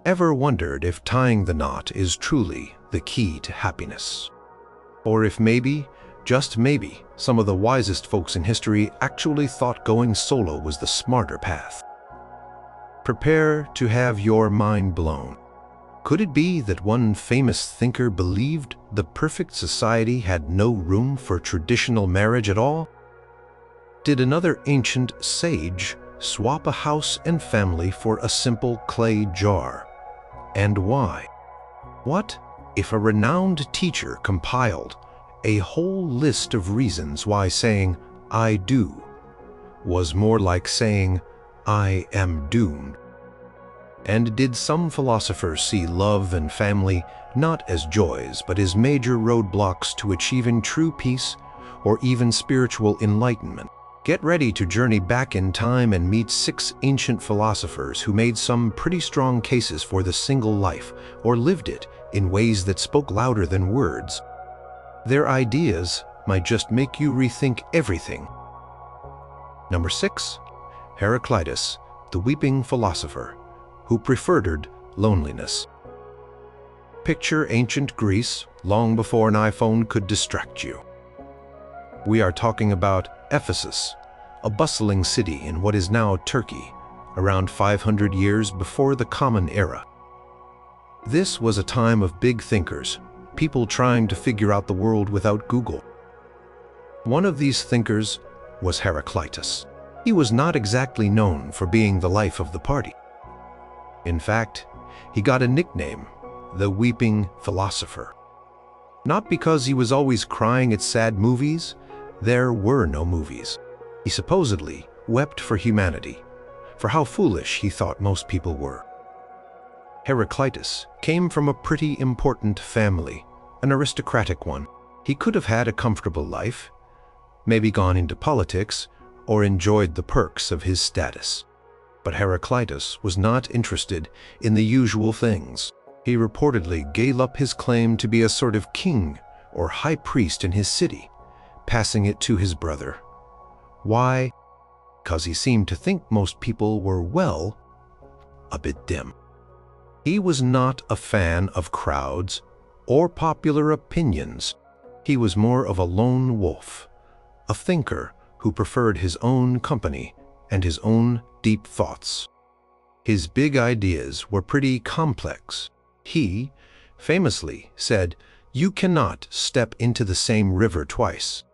Ever wondered if tying the knot is truly the key to happiness? Or if maybe, just maybe, some of the wisest folks in history actually thought going solo was the smarter path? Prepare to have your mind blown. Could it be that one famous thinker believed the perfect society had no room for traditional marriage at all? Did another ancient sage swap a house and family for a simple clay jar? And why? What if a renowned teacher compiled a whole list of reasons why saying, "I do," was more like saying, "I am doomed"? And did some philosophers see love and family not as joys, but as major roadblocks to achieving true peace or even spiritual enlightenment? Get ready to journey back in time and meet 6 ancient philosophers who made some pretty strong cases for the single life, or lived it in ways that spoke louder than words. Their ideas might just make you rethink everything. Number 6. Heraclitus, the weeping philosopher, who preferred loneliness. Picture ancient Greece long before an iPhone could distract you. We are talking about Ephesus, a bustling city in what is now Turkey, around 500 years before the Common Era. This was a time of big thinkers, people trying to figure out the world without Google. One of these thinkers was Heraclitus. He was not exactly known for being the life of the party. In fact, he got a nickname, the Weeping Philosopher. Not because he was always crying at sad movies. There were no movies. He supposedly wept for humanity, for how foolish he thought most people were. Heraclitus came from a pretty important family, an aristocratic one. He could have had a comfortable life, maybe gone into politics, or enjoyed the perks of his status. But Heraclitus was not interested in the usual things. He reportedly gave up his claim to be a sort of king or high priest in his city, passing it to his brother. Why? Because he seemed to think most people were, well, a bit dim. He was not a fan of crowds or popular opinions. He was more of a lone wolf, a thinker who preferred his own company and his own deep thoughts. His big ideas were pretty complex. He famously said, "You cannot step into the same river twice."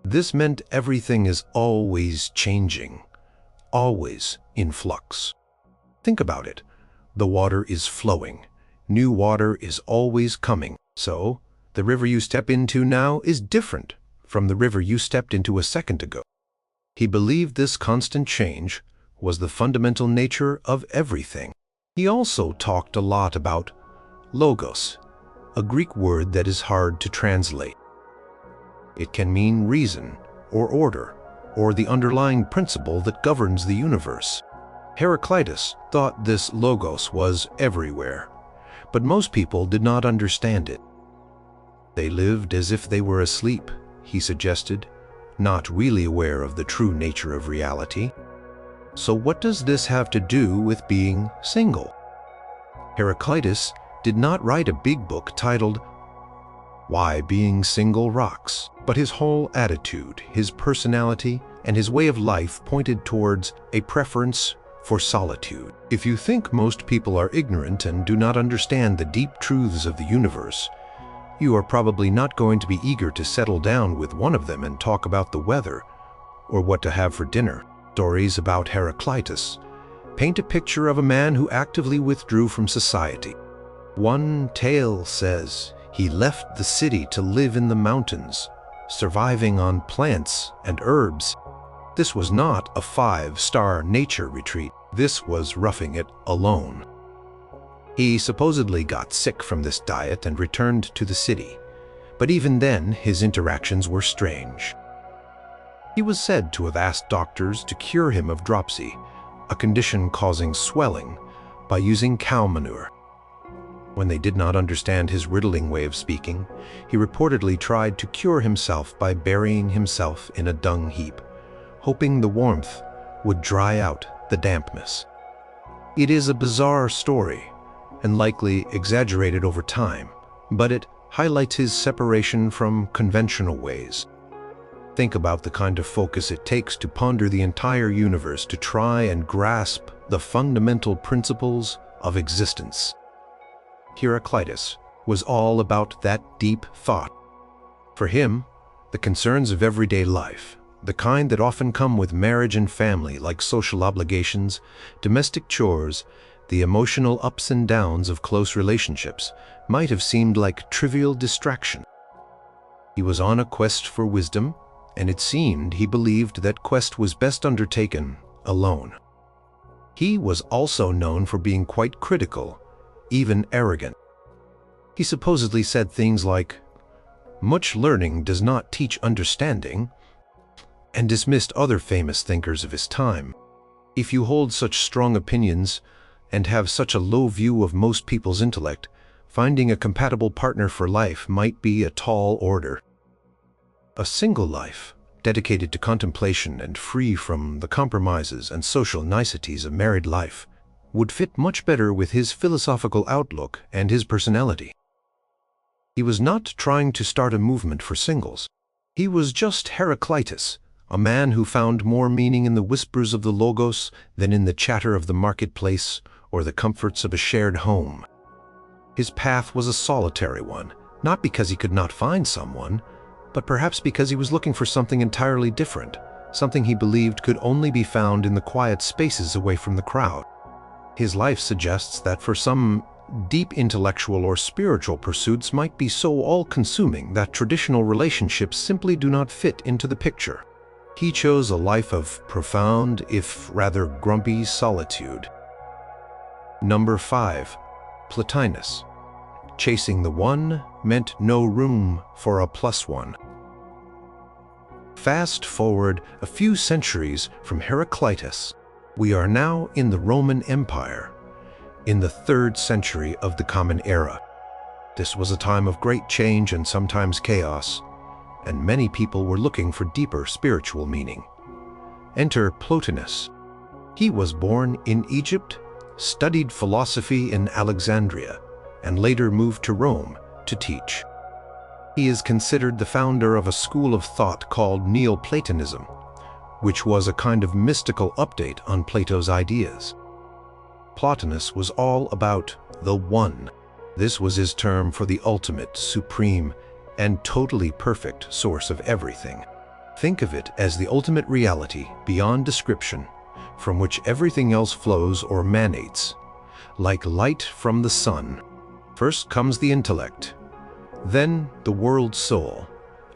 This meant everything is always changing, always in flux. Think about it. The water is flowing. New water is always coming. So, the river you step into now is different from the river you stepped into a second ago. He believed this constant change was the fundamental nature of everything. He also talked a lot about logos, a Greek word that is hard to translate. It can mean reason, or order, or the underlying principle that governs the universe. Heraclitus thought this logos was everywhere, but most people did not understand it. They lived as if they were asleep, he suggested, not really aware of the true nature of reality. So what does this have to do with being single? Heraclitus did not write a big book titled Why Being Single Rocks, but his whole attitude, his personality, and his way of life pointed towards a preference for solitude. If you think most people are ignorant and do not understand the deep truths of the universe, you are probably not going to be eager to settle down with one of them and talk about the weather or what to have for dinner. Stories about Heraclitus paint a picture of a man who actively withdrew from society. One tale says he left the city to live in the mountains, surviving on plants and herbs. This was not a 5-star nature retreat. This was roughing it alone. He supposedly got sick from this diet and returned to the city, but even then his interactions were strange. He was said to have asked doctors to cure him of dropsy, a condition causing swelling, by using cow manure. When they did not understand his riddling way of speaking, he reportedly tried to cure himself by burying himself in a dung heap, hoping the warmth would dry out the dampness. It is a bizarre story, and likely exaggerated over time, but it highlights his separation from conventional ways. Think about the kind of focus it takes to ponder the entire universe, to try and grasp the fundamental principles of existence. Heraclitus was all about that deep thought. For him, the concerns of everyday life, the kind that often come with marriage and family, like social obligations, domestic chores, the emotional ups and downs of close relationships, might have seemed like trivial distraction. He was on a quest for wisdom, and it seemed he believed that quest was best undertaken alone. He was also known for being quite critical, even arrogant. He supposedly said things like, "Much learning does not teach understanding," and dismissed other famous thinkers of his time. If you hold such strong opinions and have such a low view of most people's intellect, finding a compatible partner for life might be a tall order. A single life, dedicated to contemplation and free from the compromises and social niceties of married life, would fit much better with his philosophical outlook and his personality. He was not trying to start a movement for singles. He was just Heraclitus, a man who found more meaning in the whispers of the Logos than in the chatter of the marketplace or the comforts of a shared home. His path was a solitary one, not because he could not find someone, but perhaps because he was looking for something entirely different, something he believed could only be found in the quiet spaces away from the crowd. His life suggests that for some, deep intellectual or spiritual pursuits might be so all-consuming that traditional relationships simply do not fit into the picture. He chose a life of profound, if rather grumpy, solitude. Number 5. Plotinus. Chasing the one meant no room for a plus one. Fast forward a few centuries from Heraclitus, we are now in the Roman Empire, in the 3rd century of the Common Era. This was a time of great change and sometimes chaos, and many people were looking for deeper spiritual meaning. Enter Plotinus. He was born in Egypt, studied philosophy in Alexandria, and later moved to Rome to teach. He is considered the founder of a school of thought called Neoplatonism, which was a kind of mystical update on Plato's ideas. Plotinus was all about the One. This was his term for the ultimate, supreme, and totally perfect source of everything. Think of it as the ultimate reality beyond description, from which everything else flows or emanates, like light from the sun. First comes the intellect, then the world soul,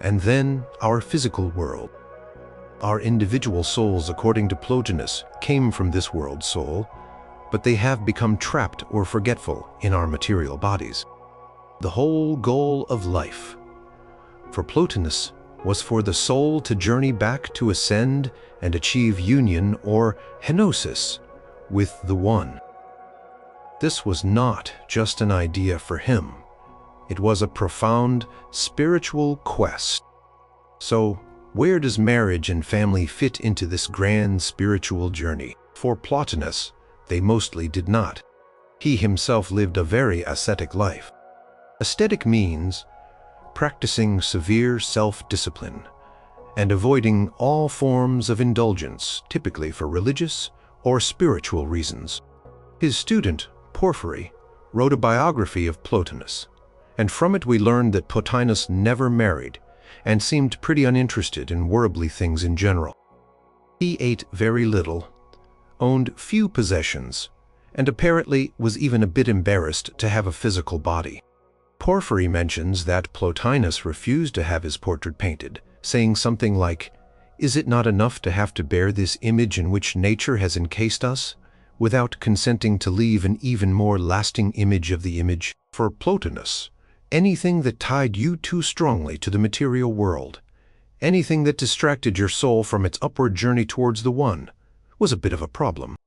and then our physical world. Our individual souls, according to Plotinus, came from this world soul, but they have become trapped or forgetful in our material bodies. The whole goal of life, for Plotinus, was for the soul to journey back to ascend and achieve union or henosis with the One. This was not just an idea for him. It was a profound spiritual quest. So, where does marriage and family fit into this grand spiritual journey? For Plotinus, they mostly did not. He himself lived a very ascetic life. Ascetic means practicing severe self-discipline and avoiding all forms of indulgence, typically for religious or spiritual reasons. His student, Porphyry, wrote a biography of Plotinus, and from it we learned that Plotinus never married and seemed pretty uninterested in worldly things in general. He ate very little, owned few possessions, and apparently was even a bit embarrassed to have a physical body. Porphyry mentions that Plotinus refused to have his portrait painted, saying something like, "Is it not enough to have to bear this image in which nature has encased us, without consenting to leave an even more lasting image of the image?" For Plotinus, anything that tied you too strongly to the material world, anything that distracted your soul from its upward journey towards the One, was a bit of a problem.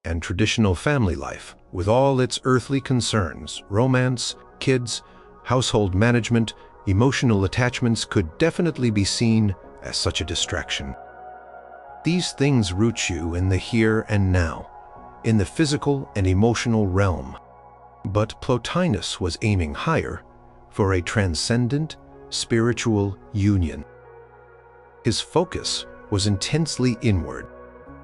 And traditional family life, with all its earthly concerns, romance, kids, household management, emotional attachments, could definitely be seen as such a distraction. These things root you in the here and now, in the physical and emotional realm. But Plotinus was aiming higher, for a transcendent, spiritual union. His focus was intensely inward.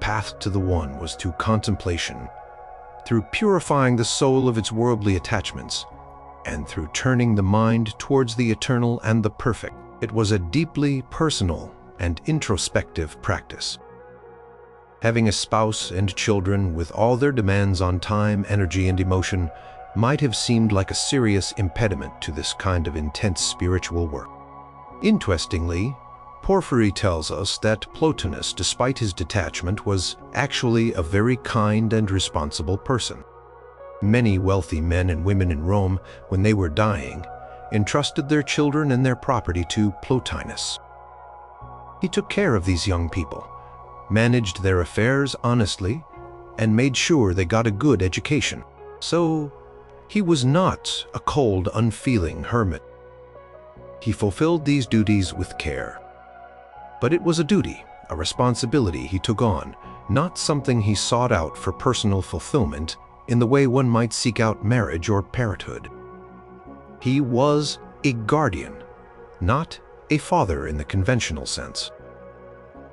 Path to the One was through contemplation, through purifying the soul of its worldly attachments, and through turning the mind towards the eternal and the perfect. It was a deeply personal and introspective practice. Having a spouse and children with all their demands on time, energy, and emotion might have seemed like a serious impediment to this kind of intense spiritual work. Interestingly, Porphyry tells us that Plotinus, despite his detachment, was actually a very kind and responsible person. Many wealthy men and women in Rome, when they were dying, entrusted their children and their property to Plotinus. He took care of these young people, managed their affairs honestly, and made sure they got a good education. So, he was not a cold, unfeeling hermit. He fulfilled these duties with care. But it was a duty, a responsibility he took on, not something he sought out for personal fulfillment in the way one might seek out marriage or parenthood. He was a guardian, not a father in the conventional sense.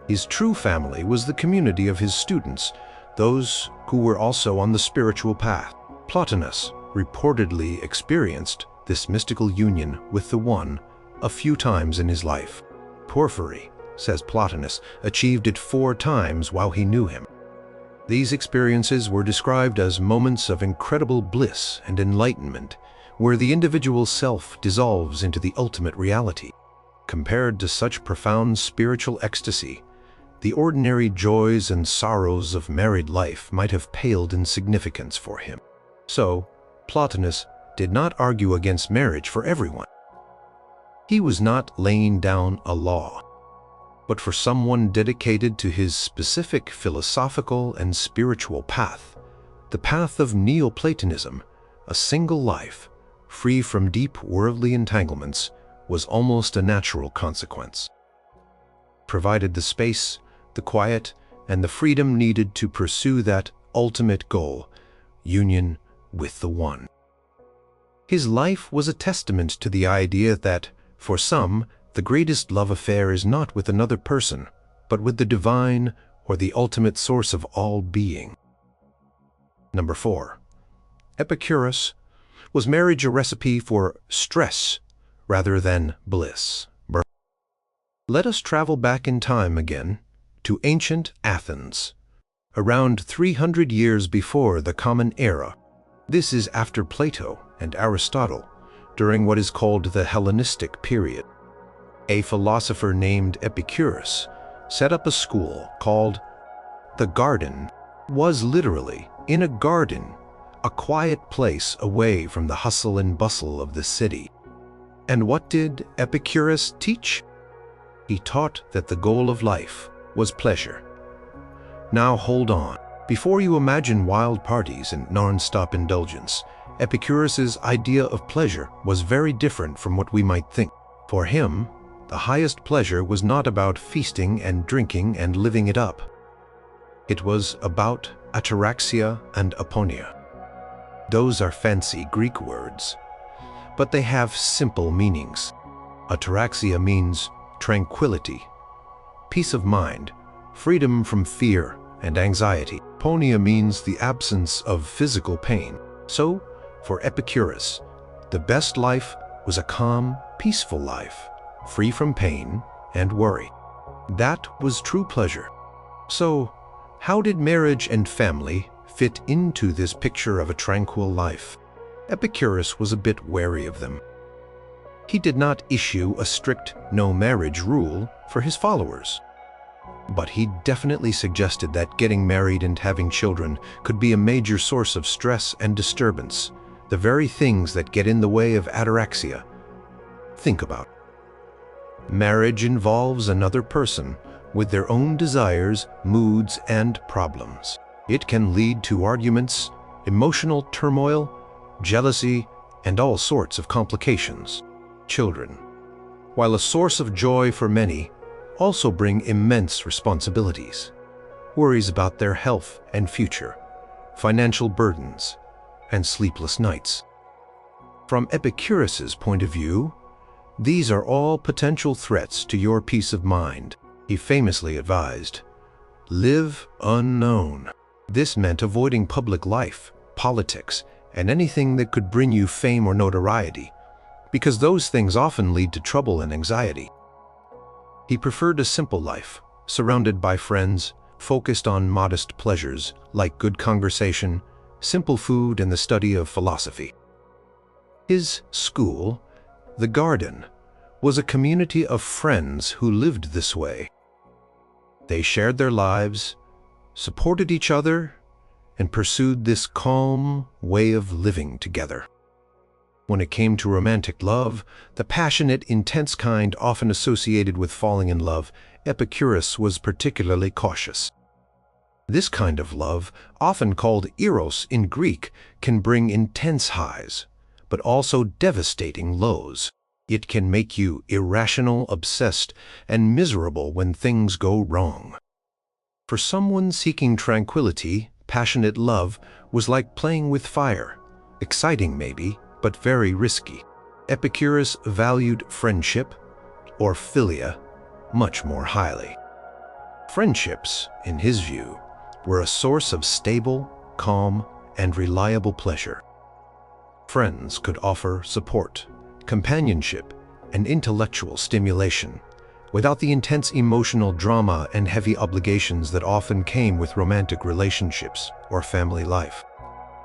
His true family was the community of his students, those who were also on the spiritual path. Plotinus reportedly experienced this mystical union with the One a few times in his life. Porphyry, says Plotinus, achieved it 4 times while he knew him. These experiences were described as moments of incredible bliss and enlightenment, where the individual self dissolves into the ultimate reality. Compared to such profound spiritual ecstasy, the ordinary joys and sorrows of married life might have paled in significance for him. So, Plotinus did not argue against marriage for everyone. He was not laying down a law, but for someone dedicated to his specific philosophical and spiritual path, the path of Neoplatonism, a single life, free from deep worldly entanglements, was almost a natural consequence. Provided the space, the quiet, and the freedom needed to pursue that ultimate goal, union with the One. His life was a testament to the idea that, for some, the greatest love affair is not with another person, but with the divine or the ultimate source of all being. Number 4. Epicurus. Was marriage a recipe for stress rather than bliss? Let us travel back in time again to ancient Athens, around 300 years before the Common Era. This is after Plato and Aristotle, during what is called the Hellenistic period. A philosopher named Epicurus set up a school called the Garden. Was literally in a garden, a quiet place away from the hustle and bustle of the city. And what did Epicurus teach? He taught that the goal of life was pleasure. Now hold on. Before you imagine wild parties and non-stop indulgence, Epicurus's idea of pleasure was very different from what we might think. For him, the highest pleasure was not about feasting and drinking and living it up. It was about ataraxia and aponia. Those are fancy Greek words, but they have simple meanings. Ataraxia means tranquility, peace of mind, freedom from fear and anxiety. Aponia means the absence of physical pain. So, for Epicurus, the best life was a calm, peaceful life, free from pain and worry. That was true pleasure. So, how did marriage and family fit into this picture of a tranquil life? Epicurus was a bit wary of them. He did not issue a strict no-marriage rule for his followers, but he definitely suggested that getting married and having children could be a major source of stress and disturbance, the very things that get in the way of ataraxia. Think about it. Marriage involves another person with their own desires, moods, and problems. It can lead to arguments, emotional turmoil, jealousy, and all sorts of complications. Children, while a source of joy for many, also bring immense responsibilities. Worries about their health and future, financial burdens, and sleepless nights. From Epicurus's point of view, these are all potential threats to your peace of mind. He famously advised, "Live unknown." This meant avoiding public life, politics, and anything that could bring you fame or notoriety, because those things often lead to trouble and anxiety. He preferred a simple life, surrounded by friends, focused on modest pleasures like good conversation, simple food, and the study of philosophy. His school, the Garden, was a community of friends who lived this way. They shared their lives, supported each other, and pursued this calm way of living together. When it came to romantic love, the passionate, intense kind often associated with falling in love, Epicurus was particularly cautious. This kind of love, often called eros in Greek, can bring intense highs, but also devastating lows. It can make you irrational, obsessed, and miserable when things go wrong. For someone seeking tranquility, passionate love was like playing with fire, exciting maybe, but very risky. Epicurus valued friendship, or philia, much more highly. Friendships, in his view, were a source of stable, calm, and reliable pleasure. Friends could offer support, companionship, and intellectual stimulation, without the intense emotional drama and heavy obligations that often came with romantic relationships or family life.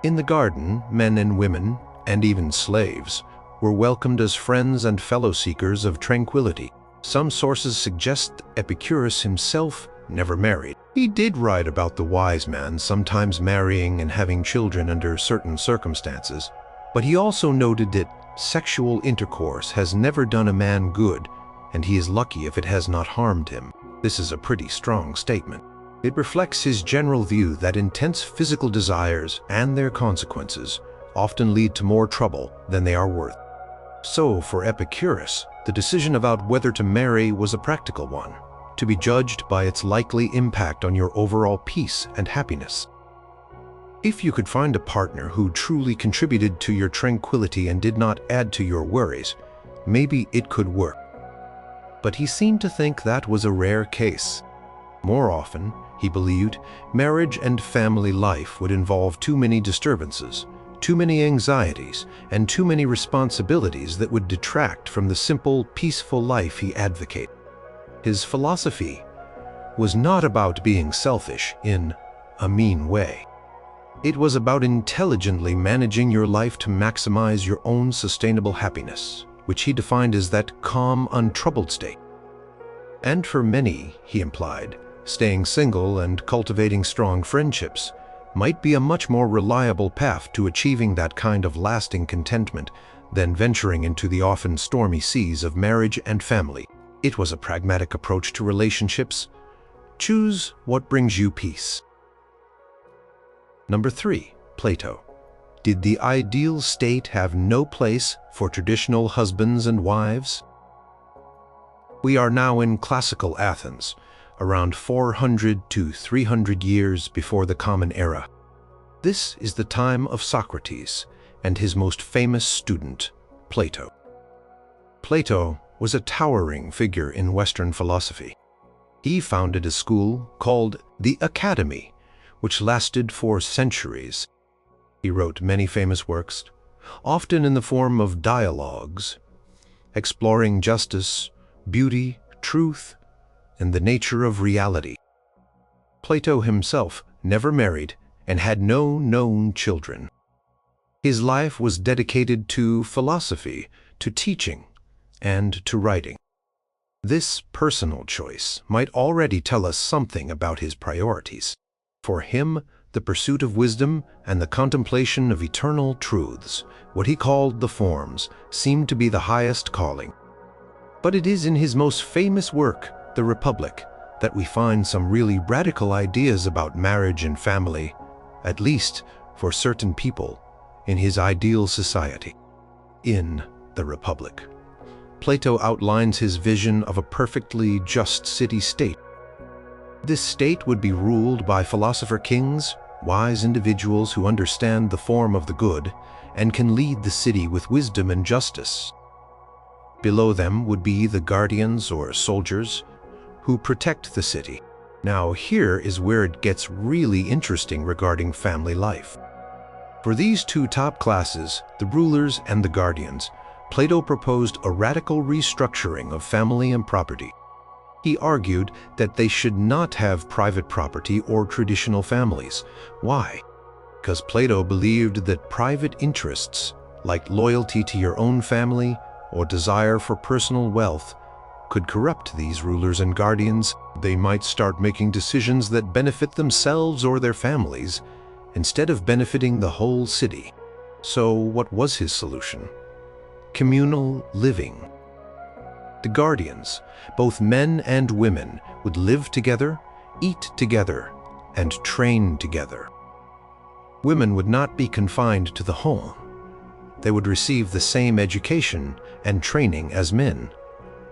In the Garden, men and women, and even slaves, were welcomed as friends and fellow seekers of tranquility. Some sources suggest Epicurus himself never married. He did write about the wise man sometimes marrying and having children under certain circumstances, but he also noted that sexual intercourse has never done a man good, and he is lucky if it has not harmed him. This is a pretty strong statement. It reflects his general view that intense physical desires and their consequences often lead to more trouble than they are worth. So, for Epicurus, the decision about whether to marry was a practical one, to be judged by its likely impact on your overall peace and happiness. If you could find a partner who truly contributed to your tranquility and did not add to your worries, maybe it could work. But he seemed to think that was a rare case. More often, he believed, marriage and family life would involve too many disturbances, too many anxieties, and too many responsibilities that would detract from the simple, peaceful life he advocated. His philosophy was not about being selfish in a mean way. It was about intelligently managing your life to maximize your own sustainable happiness, which he defined as that calm, untroubled state. And for many, he implied, staying single and cultivating strong friendships might be a much more reliable path to achieving that kind of lasting contentment than venturing into the often stormy seas of marriage and family. It was a pragmatic approach to relationships. Choose what brings you peace. Number 3, Plato. Did the ideal state have no place for traditional husbands and wives? We are now in classical Athens, around 400 to 300 years before the Common Era. This is the time of Socrates and his most famous student, Plato. Plato was a towering figure in Western philosophy. He founded a school called the Academy, which lasted for centuries. He wrote many famous works, often in the form of dialogues, exploring justice, beauty, truth, and the nature of reality. Plato himself never married and had no known children. His life was dedicated to philosophy, to teaching, and to writing. This personal choice might already tell us something about his priorities. For him, the pursuit of wisdom and the contemplation of eternal truths, what he called the forms, seemed to be the highest calling. But it is in his most famous work, The Republic, that we find some really radical ideas about marriage and family, at least for certain people in his ideal society. In The Republic, Plato outlines his vision of a perfectly just city-state. This state would be ruled by philosopher kings, wise individuals who understand the form of the good and can lead the city with wisdom and justice. Below them would be the guardians or soldiers who protect the city. Now here is where it gets really interesting regarding family life. For these two top classes, the rulers and the guardians, Plato proposed a radical restructuring of family and property. He argued that they should not have private property or traditional families. Why? Because Plato believed that private interests, like loyalty to your own family or desire for personal wealth, could corrupt these rulers and guardians. They might start making decisions that benefit themselves or their families, instead of benefiting the whole city. So what was his solution? Communal living. The guardians, both men and women, would live together, eat together, and train together. Women would not be confined to the home. They would receive the same education and training as men,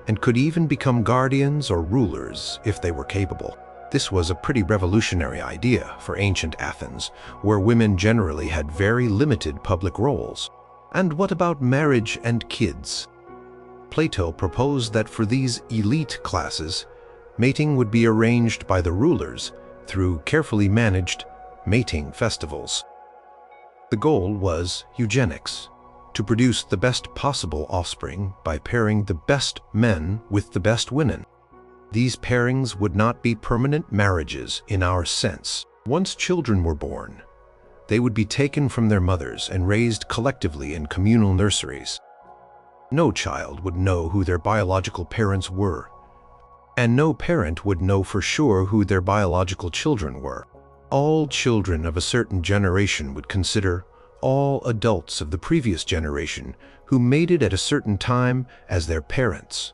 and could even become guardians or rulers if they were capable. This was a pretty revolutionary idea for ancient Athens, where women generally had very limited public roles. And what about marriage and kids? Plato proposed that for these elite classes, mating would be arranged by the rulers through carefully managed mating festivals. The goal was eugenics, to produce the best possible offspring by pairing the best men with the best women. These pairings would not be permanent marriages in our sense. Once children were born, they would be taken from their mothers and raised collectively in communal nurseries. No child would know who their biological parents were, and no parent would know for sure who their biological children were. All children of a certain generation would consider all adults of the previous generation who made it at a certain time as their parents,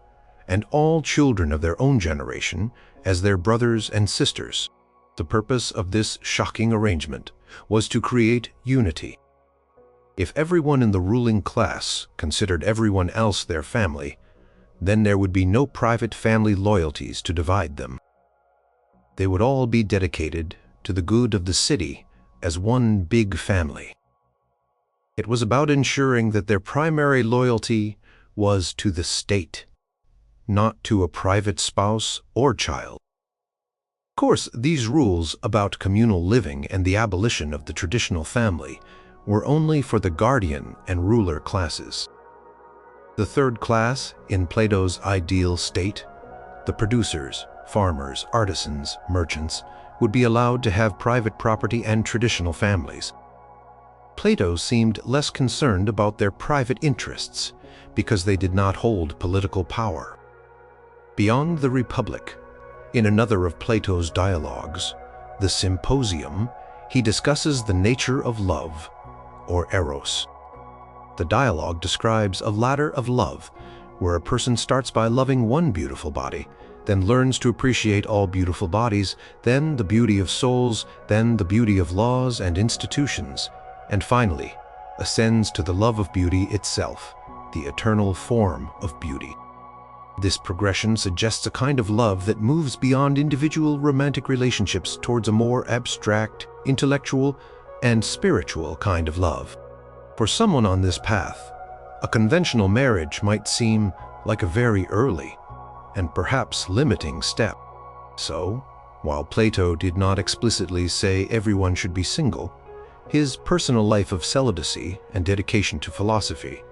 and all children of their own generation as their brothers and sisters. The purpose of this shocking arrangement was to create unity. If everyone in the ruling class considered everyone else their family, then there would be no private family loyalties to divide them. They would all be dedicated to the good of the city as one big family. It was about ensuring that their primary loyalty was to the state, not to a private spouse or child. Of course, these rules about communal living and the abolition of the traditional family were only for the guardian and ruler classes. The third class in Plato's ideal state, the producers, farmers, artisans, merchants, would be allowed to have private property and traditional families. Plato seemed less concerned about their private interests because they did not hold political power. Beyond the Republic, in another of Plato's dialogues, the Symposium, he discusses the nature of love, or eros. The dialogue describes a ladder of love, where a person starts by loving one beautiful body, then learns to appreciate all beautiful bodies, then the beauty of souls, then the beauty of laws and institutions, and finally ascends to the love of beauty itself, the eternal form of beauty. This progression suggests a kind of love that moves beyond individual romantic relationships towards a more abstract, intellectual, and spiritual kind of love. For someone on this path, a conventional marriage might seem like a very early and perhaps limiting step. So, while Plato did not explicitly say everyone should be single, his personal life of celibacy and dedication to philosophy,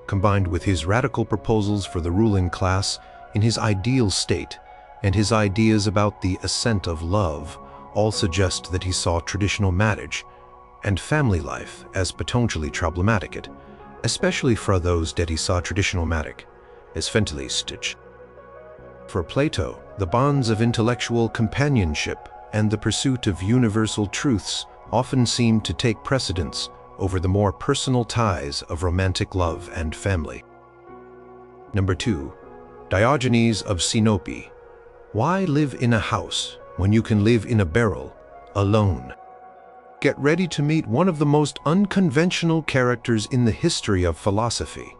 combined with his radical proposals for the ruling class in his ideal state and his ideas about the ascent of love, all suggest that he saw traditional marriage and family life as potentially problematic, especially for those that he saw traditional marriage as fatalistic. For Plato, the bonds of intellectual companionship and the pursuit of universal truths often seemed to take precedence over the more personal ties of romantic love and family. Number 2. Diogenes of Sinope. Why live in a house when you can live in a barrel, alone? Get ready to meet one of the most unconventional characters in the history of philosophy,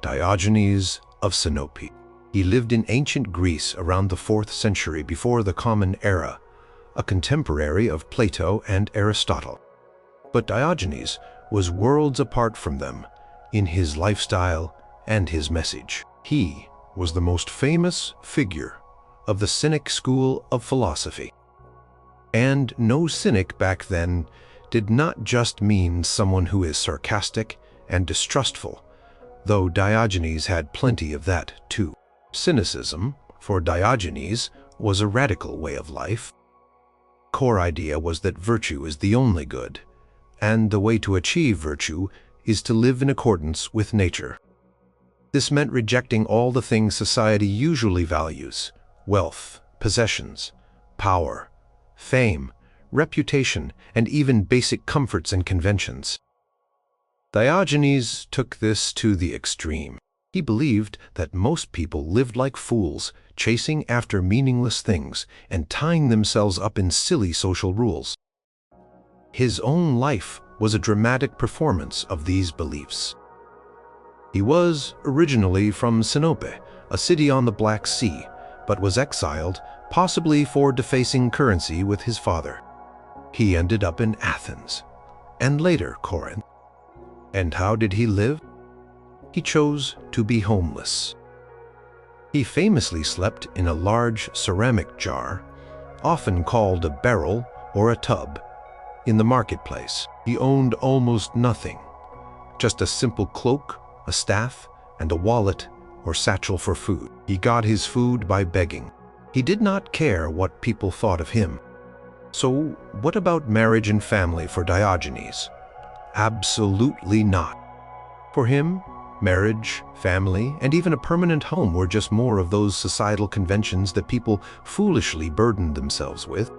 Diogenes of Sinope. He lived in ancient Greece around the 4th century before the Common Era, a contemporary of Plato and Aristotle. But Diogenes was worlds apart from them in his lifestyle and his message. He was the most famous figure of the Cynic school of philosophy. And no cynic back then did not just mean someone who is sarcastic and distrustful, though Diogenes had plenty of that too. Cynicism, for Diogenes, was a radical way of life. Core idea was that virtue is the only good, and the way to achieve virtue is to live in accordance with nature. This meant rejecting all the things society usually values: wealth, possessions, power, fame, reputation, and even basic comforts and conventions. Diogenes took this to the extreme. He believed that most people lived like fools, chasing after meaningless things and tying themselves up in silly social rules. His own life was a dramatic performance of these beliefs. He was originally from Sinope, a city on the Black Sea, but was exiled, possibly for defacing currency with his father. He ended up in Athens, and later Corinth. And how did he live? He chose to be homeless. He famously slept in a large ceramic jar, often called a barrel or a tub, in the marketplace. He owned almost nothing, just a simple cloak, a staff, and a wallet or satchel for food. He got his food by begging. He did not care what people thought of him. So what about marriage and family for Diogenes? Absolutely not. For him, marriage, family, and even a permanent home were just more of those societal conventions that people foolishly burdened themselves with.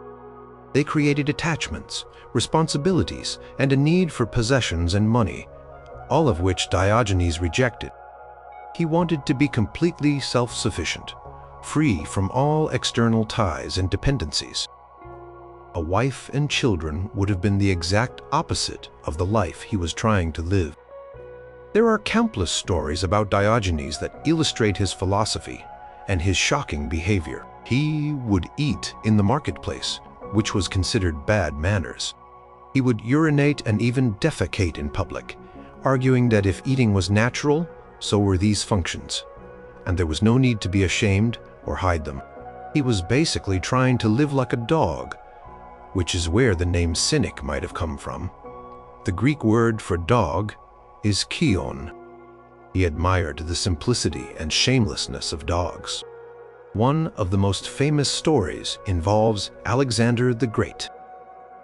They created attachments, responsibilities, and a need for possessions and money, all of which Diogenes rejected. He wanted to be completely self-sufficient, free from all external ties and dependencies. A wife and children would have been the exact opposite of the life he was trying to live. There are countless stories about Diogenes that illustrate his philosophy and his shocking behavior. He would eat in the marketplace, which was considered bad manners. He would urinate and even defecate in public, arguing that if eating was natural, so were these functions, and there was no need to be ashamed or hide them. He was basically trying to live like a dog, which is where the name cynic might have come from. The Greek word for dog is kion. He admired the simplicity and shamelessness of dogs. One of the most famous stories involves Alexander the Great.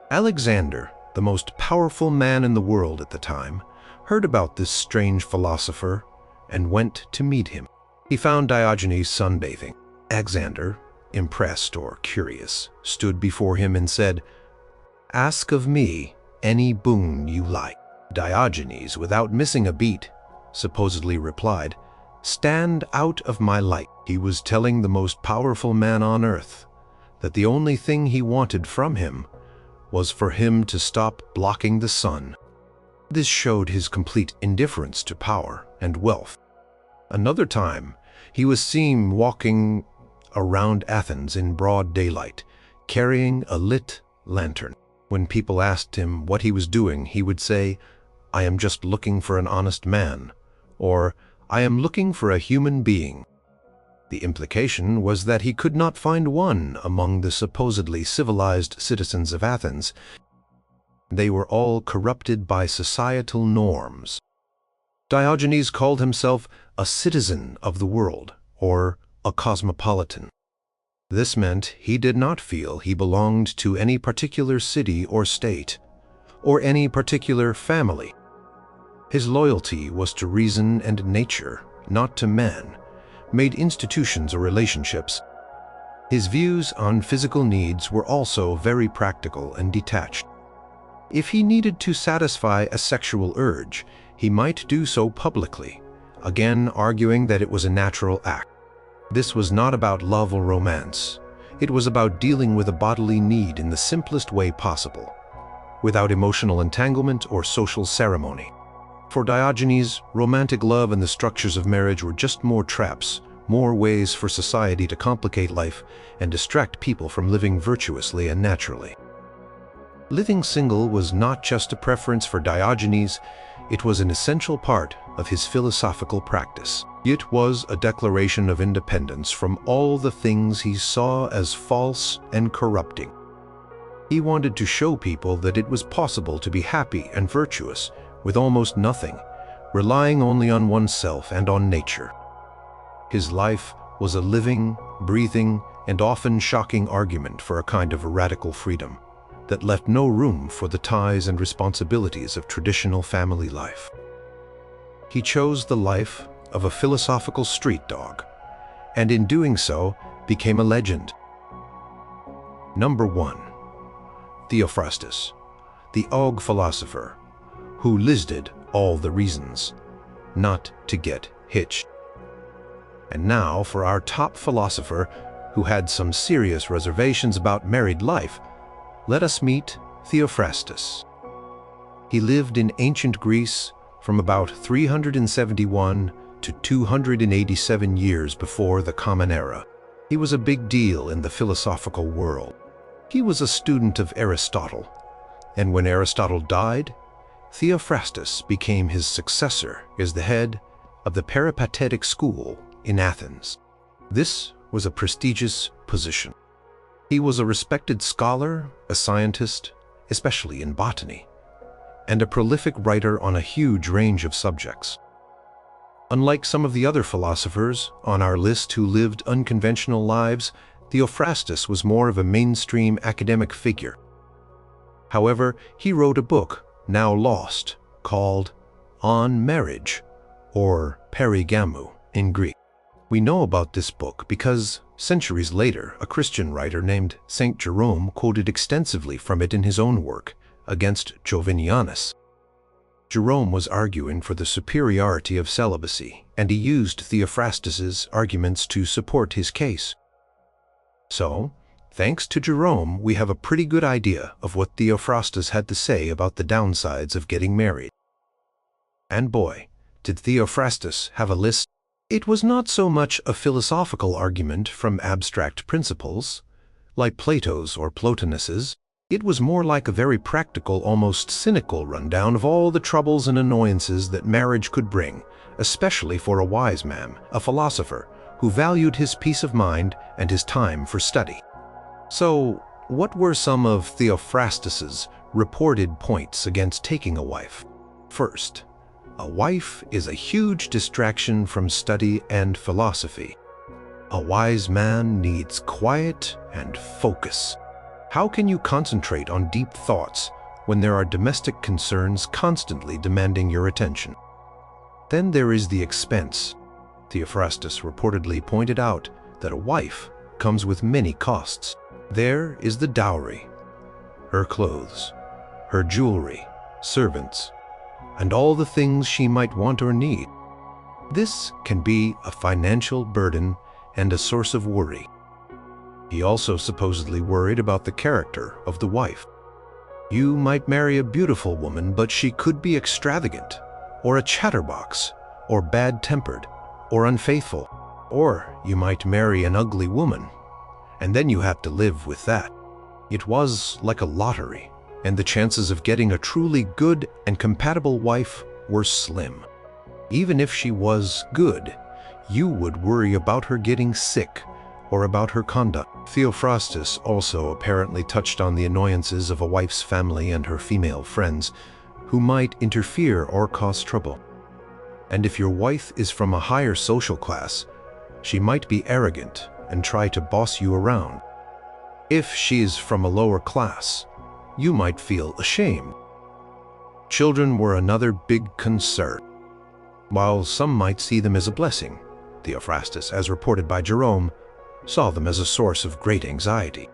Alexander, the most powerful man in the world at the time, heard about this strange philosopher and went to meet him. He found Diogenes sunbathing. Alexander, impressed or curious, stood before him and said, "Ask of me any boon you like." Diogenes, without missing a beat, supposedly replied, "Stand out of my light." He was telling the most powerful man on earth that the only thing he wanted from him was for him to stop blocking the sun. This showed his complete indifference to power and wealth. Another time, he was seen walking around Athens in broad daylight, carrying a lit lantern. When people asked him what he was doing, he would say, "I am just looking for an honest man," or "I am looking for a human being." The implication was that he could not find one among the supposedly civilized citizens of Athens. They were all corrupted by societal norms. Diogenes called himself a citizen of the world, or a cosmopolitan. This meant he did not feel he belonged to any particular city or state, or any particular family. His loyalty was to reason and nature, not to man, made institutions or relationships. His views on physical needs were also very practical and detached. If he needed to satisfy a sexual urge, he might do so publicly, again arguing that it was a natural act. This was not about love or romance. It was about dealing with a bodily need in the simplest way possible, without emotional entanglement or social ceremony. For Diogenes, romantic love and the structures of marriage were just more traps more ways for society to complicate life and distract people from living virtuously and naturally. Living single was not just a preference for Diogenes, it was an essential part of his philosophical practice. It was a declaration of independence from all the things he saw as false and corrupting. He wanted to show people that it was possible to be happy and virtuous with almost nothing, relying only on oneself and on nature. His life was a living, breathing, and often shocking argument for a kind of radical freedom that left no room for the ties and responsibilities of traditional family life. He chose the life of a philosophical street dog, and in doing so became a legend. Number 1. Theophrastus, the Og philosopher, who listed all the reasons not to get hitched. And now for our top philosopher who had some serious reservations about married life, let us meet Theophrastus. He lived in ancient Greece from about 371 to 287 years before the Common Era. He was a big deal in the philosophical world. He was a student of Aristotle, and when Aristotle died, Theophrastus became his successor as the head of the Peripatetic school in Athens. This was a prestigious position. He was a respected scholar, a scientist, especially in botany, and a prolific writer on a huge range of subjects. Unlike some of the other philosophers on our list who lived unconventional lives, Theophrastus was more of a mainstream academic figure. However, he wrote a book, now lost, called On Marriage, or Perigamou in Greek. We know about this book because, centuries later, a Christian writer named Saint Jerome quoted extensively from it in his own work, Against Jovinianus. Jerome was arguing for the superiority of celibacy, and he used Theophrastus's arguments to support his case. So, thanks to Jerome, we have a pretty good idea of what Theophrastus had to say about the downsides of getting married. And boy, did Theophrastus have a list. It was not so much a philosophical argument from abstract principles, like Plato's or Plotinus's. It was more like a very practical, almost cynical rundown of all the troubles and annoyances that marriage could bring, especially for a wise man, a philosopher, who valued his peace of mind and his time for study. So, what were some of Theophrastus's reported points against taking a wife? First, a wife is a huge distraction from study and philosophy. A wise man needs quiet and focus. How can you concentrate on deep thoughts when there are domestic concerns constantly demanding your attention? Then there is the expense. Theophrastus reportedly pointed out that a wife comes with many costs. There is the dowry, her clothes, her jewelry, servants, and all the things she might want or need. This can be a financial burden and a source of worry. He also supposedly worried about the character of the wife. You might marry a beautiful woman, but she could be extravagant, or a chatterbox, or bad-tempered, or unfaithful. Or you might marry an ugly woman, and then you have to live with that. It was like a lottery, and the chances of getting a truly good and compatible wife were slim. Even if she was good, you would worry about her getting sick or about her conduct. Theophrastus also apparently touched on the annoyances of a wife's family and her female friends, who might interfere or cause trouble. And if your wife is from a higher social class, she might be arrogant and try to boss you around. If she is from a lower class, you might feel ashamed. Children were another big concern. While some might see them as a blessing, Theophrastus, as reported by Jerome, saw them as a source of great anxiety.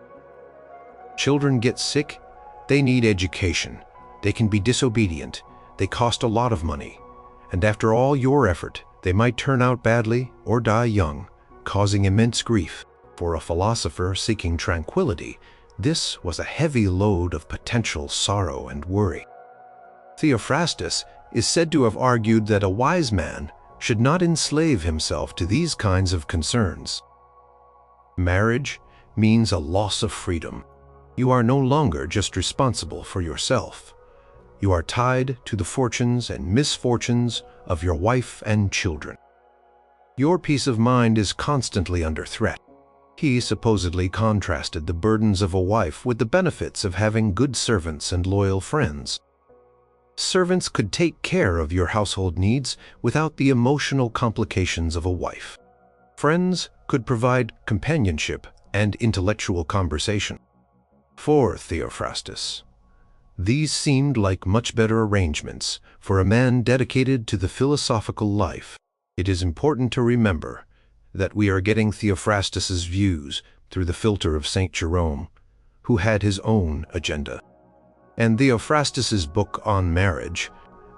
Children get sick, they need education, they can be disobedient, they cost a lot of money, and after all your effort, they might turn out badly or die young, causing immense grief. For a philosopher seeking tranquility, this was a heavy load of potential sorrow and worry. Theophrastus is said to have argued that a wise man should not enslave himself to these kinds of concerns. Marriage means a loss of freedom. You are no longer just responsible for yourself. You are tied to the fortunes and misfortunes of your wife and children. Your peace of mind is constantly under threat. He supposedly contrasted the burdens of a wife with the benefits of having good servants and loyal friends. Servants could take care of your household needs without the emotional complications of a wife. Friends could provide companionship and intellectual conversation. For Theophrastus, these seemed like much better arrangements for a man dedicated to the philosophical life. It is important to remember that we are getting Theophrastus's views through the filter of Saint Jerome, who had his own agenda. And Theophrastus's book on marriage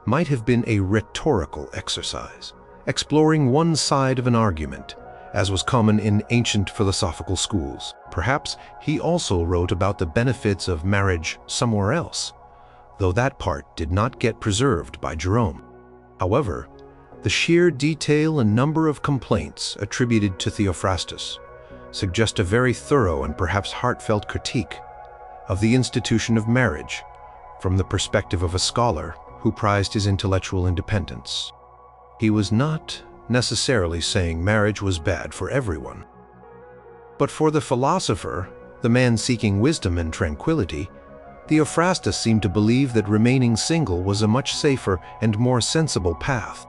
might have been a rhetorical exercise, exploring one side of an argument, as was common in ancient philosophical schools. Perhaps he also wrote about the benefits of marriage somewhere else, though that part did not get preserved by Jerome. However, the sheer detail and number of complaints attributed to Theophrastus suggest a very thorough and perhaps heartfelt critique of the institution of marriage from the perspective of a scholar who prized his intellectual independence. He was not necessarily saying marriage was bad for everyone. But for the philosopher, the man seeking wisdom and tranquility, Theophrastus seemed to believe that remaining single was a much safer and more sensible path.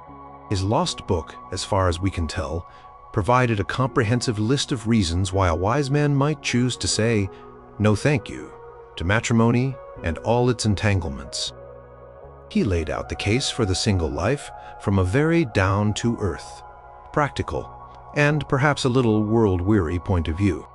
His lost book, as far as we can tell, provided a comprehensive list of reasons why a wise man might choose to say no thank you to matrimony and all its entanglements. He laid out the case for the single life from a very down-to-earth, practical, and perhaps a little world-weary point of view.